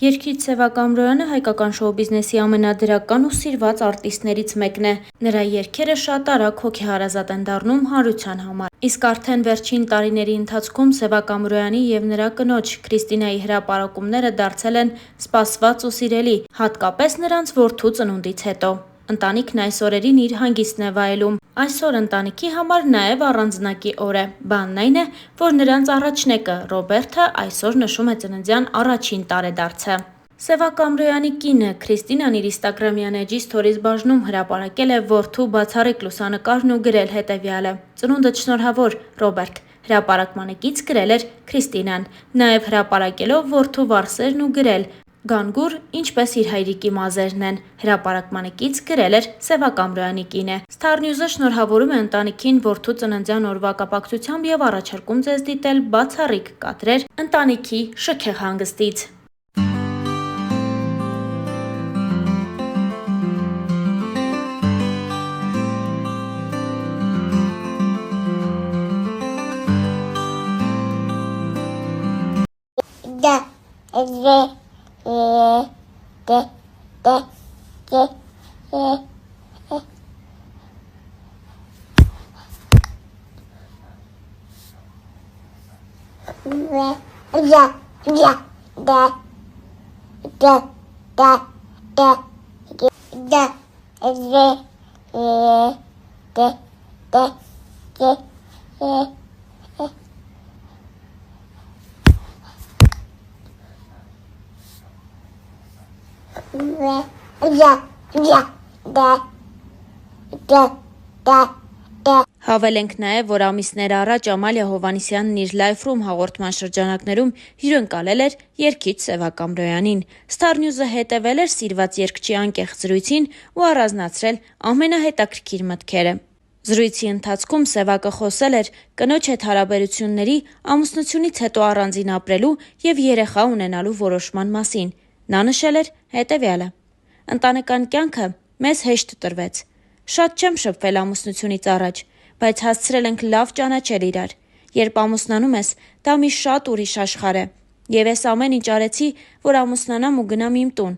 Երգիչ Սևակ Ամրոյանը հայկական շոու բիզնեսի ամենադրական ու սիրված արտիստներից մեկն է։ Նրա երգերը շատ արագ հոգեհարազատ են դառնում հանրության համար։ Իսկ արդեն վերջին տարիների ընթացքում Սևակ Ամրոյանի եւ նրա կնոջ Քրիստինայի հրապարակումները դարձել են սպասված ու սիրելի, հատկապես նրանց որդու ծնունդից հետո։ Ընտանիքն այս օրերին իր հանգիստն է վայելում։ Այսօր ընտանիքի համար նաև առանձնակի օր է։ Բանն այն է, որ նրանց առաջնեկը Ռոբերտը այսօր նշում է ծննդյան առաջին տարեդարձը։ Սևակ Ամրոյանի կինը Քրիստինան իր ինստագրամյան էջի սթորիզ բաժնում հրապարակել է որդու բացառիկ լուսանկարն ու գրել հետևյալը. «Ծնունդդ շնորհավոր, Ռոբերտ»։ Հրապարակմանը կից գրել էր Քրիստինան, նաև հրապարակելով որդու վարսերն ու գրել. «Գանգուր, ինչպես իր հայրիկի մազերն են»։ Հրապարակմանը կից գրել էր Սևակ Ամրոյանի կինը։ Star News-ը շնորհավորում է ընտանիքին որդու ծննդյան օրվա կապակցությամբ եւ առաջարկում ձեզ դիտել բացառիկ կադրեր ընտանիքի շքեղ հանգստից։ Հավելենք նաև, որ ամիսներ առաջ Ամալիա Հովհաննիսյանն իր Life Room հաղորդման շրջանակներում հյուրընկալել էր երգիչ Սևակ Ամրոյանին։ Star News-ը հետևել էր սիրված երգչի անկեղծ զրույցին ու առանձնացրել ամենահետաքրքիր մտքերը։ Զրույցի ընթացքում Սևակը խոսել էր կնոջ հետ հարաբերությունների, ամուսնությունից հետո առանձին ապրելու եւ երեխա ունենալու որոշման մասին։ Նա նշել էր հետևյալը. «Ընտանեկան կյանքը մեզ հեշտ տրվեց։ Շատ չեմ շփվել ամուսնությունից առաջ, բայց հասցրել ենք լավ ճանաչել իրար։ Երբ ամուսնանում ես, դա մի շատ ուրիշ աշխարհ է։ Եվ ես ամեն ինչ արեցի, որ ամուսնանամ ու գնամ իմ տուն։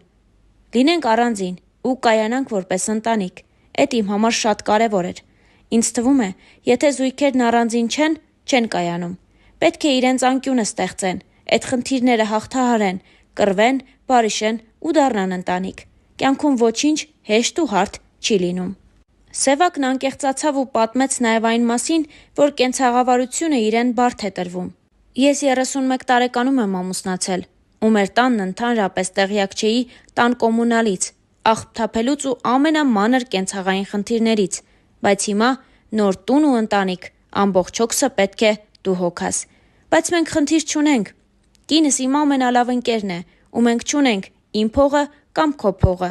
Լինենք առանձին ու կայանանք որպես ընտանիք։ Էդ իմ համար շատ կարևոր էր։ Ինձ թվում է, եթե զույգերն առանձին չեն, չեն կայանում։ Պետք է իրենց անկյունը ստեղծեն, այդ խնդիրները հաղթահարեն, կռվեն, բարիշեն ու դառնան ընտանիք։ Կյանքում ոչինչ հեշտ ու հարթ չի լինում»։ Սևակն անկեղծացավ ու պատմեց նաև այն մասին, որ կենցաղավարությունը իրեն բարդ է տրվում։ «Ես 31 տարեկանում եմ ամուսնացել ու մեր տանն ընդհանրապես տեղյակ չէի տան կոմունալից, աղբթափելուց ու ամենամանր կենցաղային խնդիրներից, բայց հիմա նոր տուն ու ընտանիք, ամբողջ հոգսը պետք է դու հոգաս։ Բայց մենք խնդիր չունենք։ Կինս իմ ամենալավ ընկերն է ու մենք չունենք իմ փողը կամ քո փողը։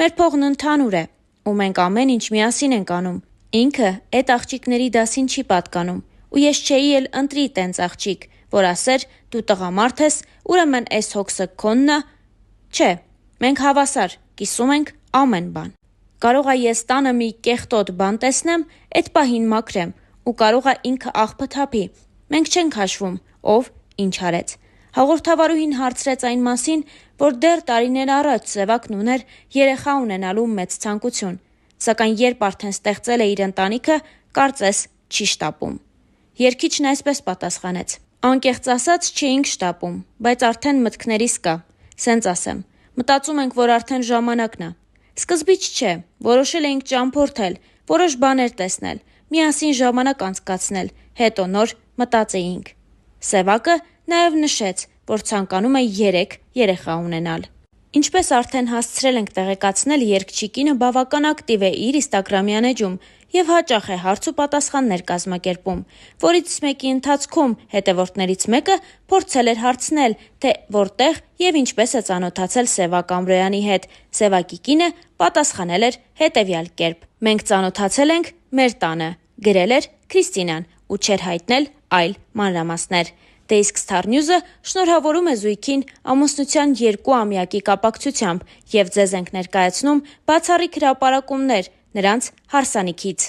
Մեր փողն ընդհանուր է ու մենք ամեն ինչ միասին ենք անում։ Ինքը այդ աղջիկների դասին չի պատկանում ու ես չէի էլ ընտրի տենց աղջիկ, որ ասեր դու տղամարդ ես, ուրեմն էս հոգսը քոնն ա։ Չէ, մենք հավասար, կիսում ենք ամեն բան։ Կարող ա ես տանը մի կեղտոտ բան տեսնեմ, այդ պահին մաքրեմ ու կարող ա ինքը աղբը թափի։ Մենք չենք հաշվում, ով ինչ արեց»։ Հաղորդավարուհին հարցրեց այն մասին, որ դեռ տարիներ առաջ Սևակն ուներ երեխա ունենալու մեծ ցանկություն, սակայն երբ արդեն ստեղծել է իր ընտանիքը, կարծես չի շտապում։ Երգիչն այսպես պատասխանեց. «Անկեղծ ասած չէինք շտապում, բայց արդեն մտքներիս կա, սենց ասեմ, մտածում ենք, որ արդեն ժամանակն ա։ Սկզբից չէ, որոշել էինք ճամփորդել, որոշ բաներ տեսնել, միասին ժամանակ անցկացնել, հետո նոր մտածեինք»։ Սևակը նաև նշեց, որ ցանկանում է 3 երեխա ունենալ։ Ինչպես արդեն հասցրել ենք տեղեկացնել, երգչի կինը բավական ակտիվ է իր ինստագրամյան էջում եւ հաճախ է հարց ու պատասխաններ կազմակերպում, որից մեկի ընթացքում հետևորդներից մեկը փորձել էր հարցնել, թե որտեղ եւ ինչպես է ծանոթացել Սևակ Ամրոյանի հետ։ Սևակի կինը պատասխանել էր հետևյալ կերպ. «Մենք ծանոթացել ենք մեր տանը», գրել էր Քրիստինան ու չէր հայտնել այլ մանրամասներ։ Դե իսկ Star News-ը շնորհավորում է զույգին ամուսնության 2-ամյակի կապակցությամբ եւ ձեզ ենք ներկայացնում բացառիկ հրապարակումներ նրանց հարսանիքից։